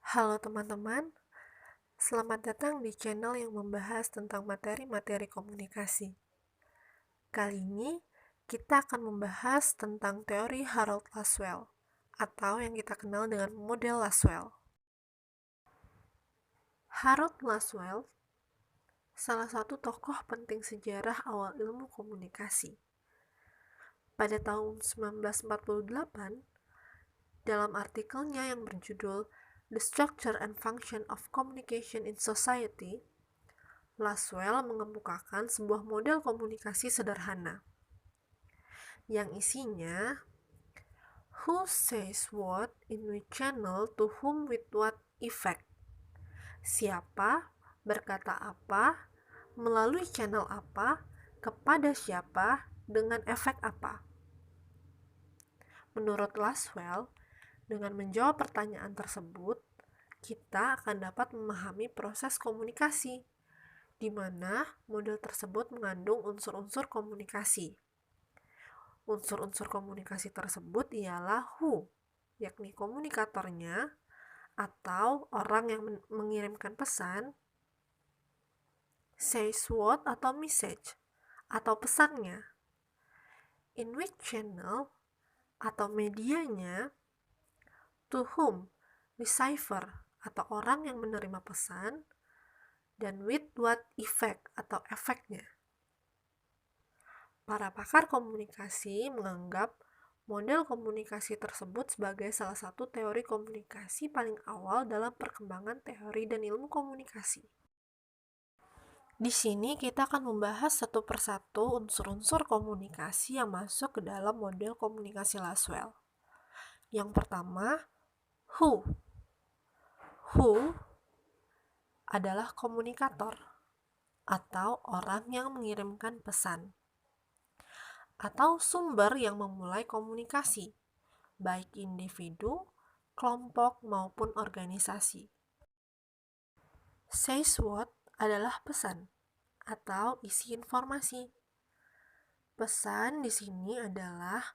Halo teman-teman, selamat datang di channel yang membahas tentang materi-materi komunikasi. Kali ini kita akan membahas tentang teori Harold Laswell, atau yang kita kenal dengan model Laswell. Harold Laswell salah satu tokoh penting sejarah awal ilmu komunikasi. Pada tahun 1948, dalam artikelnya yang berjudul The Structure and Function of Communication in Society, Laswell mengemukakan sebuah model komunikasi sederhana yang isinya who says what in which channel to whom with what effect. Siapa berkata apa, melalui channel apa, kepada siapa, dengan efek apa. Menurut Laswell, dengan menjawab pertanyaan tersebut, kita akan dapat memahami proses komunikasi, di mana model tersebut mengandung unsur-unsur komunikasi. Unsur-unsur komunikasi tersebut ialah who, yakni komunikatornya atau orang yang mengirimkan pesan, says what atau message atau pesannya, in which channel atau medianya, to whom, receiver atau orang yang menerima pesan, dan with what effect atau efeknya. Para pakar komunikasi menganggap model komunikasi tersebut sebagai salah satu teori komunikasi paling awal dalam perkembangan teori dan ilmu komunikasi. Di sini kita akan membahas satu persatu unsur-unsur komunikasi yang masuk ke dalam model komunikasi Laswell. Yang pertama, who. Who adalah komunikator atau orang yang mengirimkan pesan, atau sumber yang memulai komunikasi, baik individu, kelompok, maupun organisasi. Says what adalah pesan atau isi informasi. Pesan di sini adalah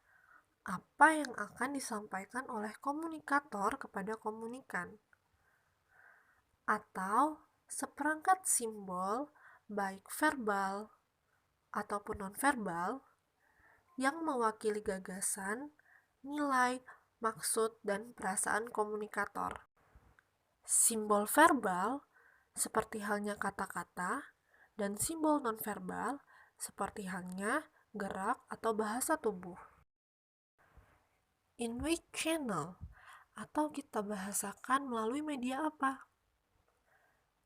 apa yang akan disampaikan oleh komunikator kepada komunikan, atau seperangkat simbol baik verbal ataupun nonverbal yang mewakili gagasan, nilai, maksud, dan perasaan komunikator. Simbol verbal seperti halnya kata-kata dan simbol nonverbal seperti halnya gerak atau bahasa tubuh. In which channel atau kita bahasakan melalui media apa?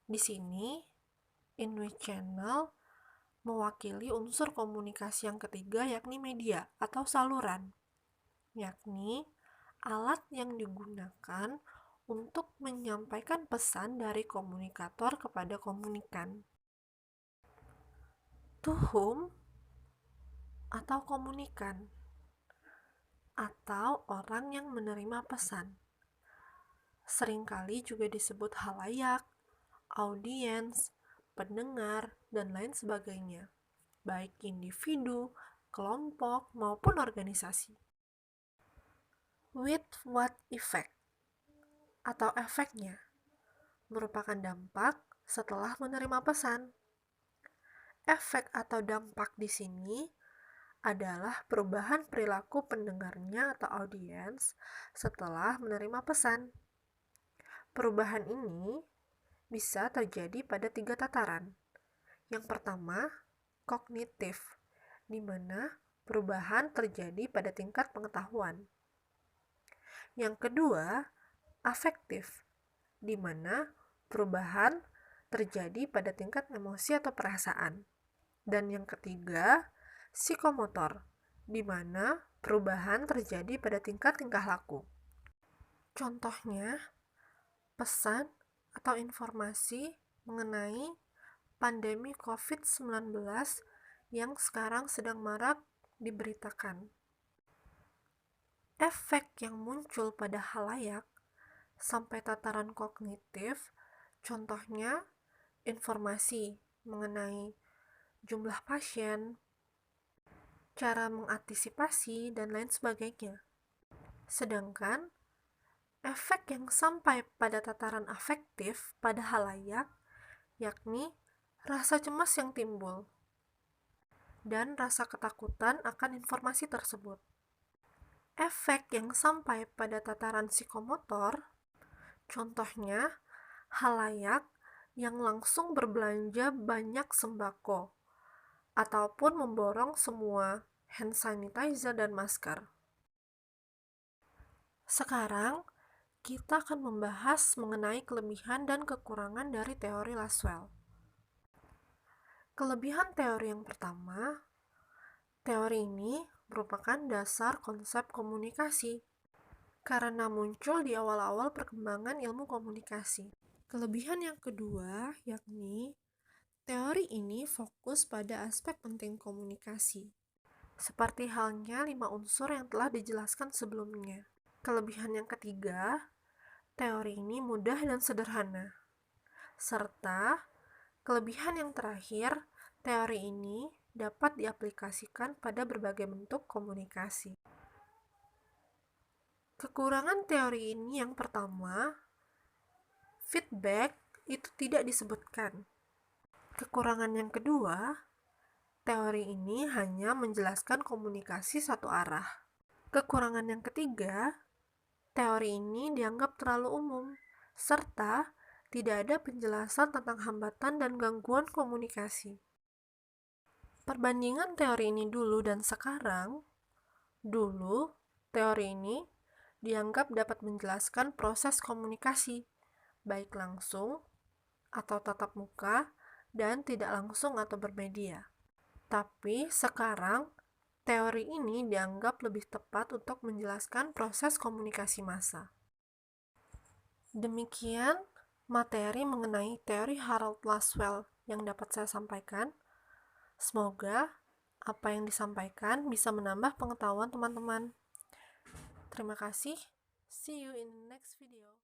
Di sini, in which channel mewakili unsur komunikasi yang ketiga yakni media atau saluran, yakni alat yang digunakan untuk menyampaikan pesan dari komunikator kepada komunikan. To whom atau komunikan, atau orang yang menerima pesan. Seringkali juga disebut halayak, audiens, pendengar, dan lain sebagainya, baik individu, kelompok, maupun organisasi. With what effect atau efeknya merupakan dampak setelah menerima pesan. Efek atau dampak di sini adalah perubahan perilaku pendengarnya atau audiens setelah menerima pesan. Perubahan ini bisa terjadi pada 3 tataran. Yang pertama, kognitif, di mana perubahan terjadi pada tingkat pengetahuan. Yang kedua, afektif, di mana perubahan terjadi pada tingkat emosi atau perasaan. Dan yang ketiga, psikomotor, di mana perubahan terjadi pada tingkat tingkah laku. Contohnya, pesan atau informasi mengenai pandemi COVID-19 yang sekarang sedang marak diberitakan. Efek yang muncul pada halayak sampai tataran kognitif, contohnya informasi mengenai jumlah pasien, cara mengantisipasi, dan lain sebagainya. Sedangkan Efek yang sampai pada tataran afektif pada halayak, yakni rasa cemas yang timbul, dan rasa ketakutan akan informasi tersebut. Efek yang sampai pada tataran psikomotor, contohnya halayak yang langsung berbelanja banyak sembako, ataupun memborong semua hand sanitizer dan masker. Sekarang, kita akan membahas mengenai kelebihan dan kekurangan dari teori Laswell. Kelebihan teori yang pertama, teori ini merupakan dasar konsep komunikasi karena muncul di awal-awal perkembangan ilmu komunikasi. Kelebihan yang kedua yakni teori ini fokus pada aspek penting komunikasi, seperti halnya 5 unsur yang telah dijelaskan sebelumnya. Kelebihan yang ketiga, teori ini mudah dan sederhana. Serta kelebihan yang terakhir, teori ini dapat diaplikasikan pada berbagai bentuk komunikasi. Kekurangan teori ini yang pertama, feedback itu tidak disebutkan. Kekurangan yang kedua, teori ini hanya menjelaskan komunikasi satu arah. Kekurangan yang ketiga, teori ini dianggap terlalu umum, serta tidak ada penjelasan tentang hambatan dan gangguan komunikasi. Perbandingan teori ini dulu dan sekarang, dulu teori ini dianggap dapat menjelaskan proses komunikasi, baik langsung atau tatap muka dan tidak langsung atau bermedia. Tapi sekarang, teori ini dianggap lebih tepat untuk menjelaskan proses komunikasi massa. Demikian materi mengenai teori Harold Laswell yang dapat saya sampaikan. Semoga apa yang disampaikan bisa menambah pengetahuan teman-teman. Terima kasih. See you in the next video.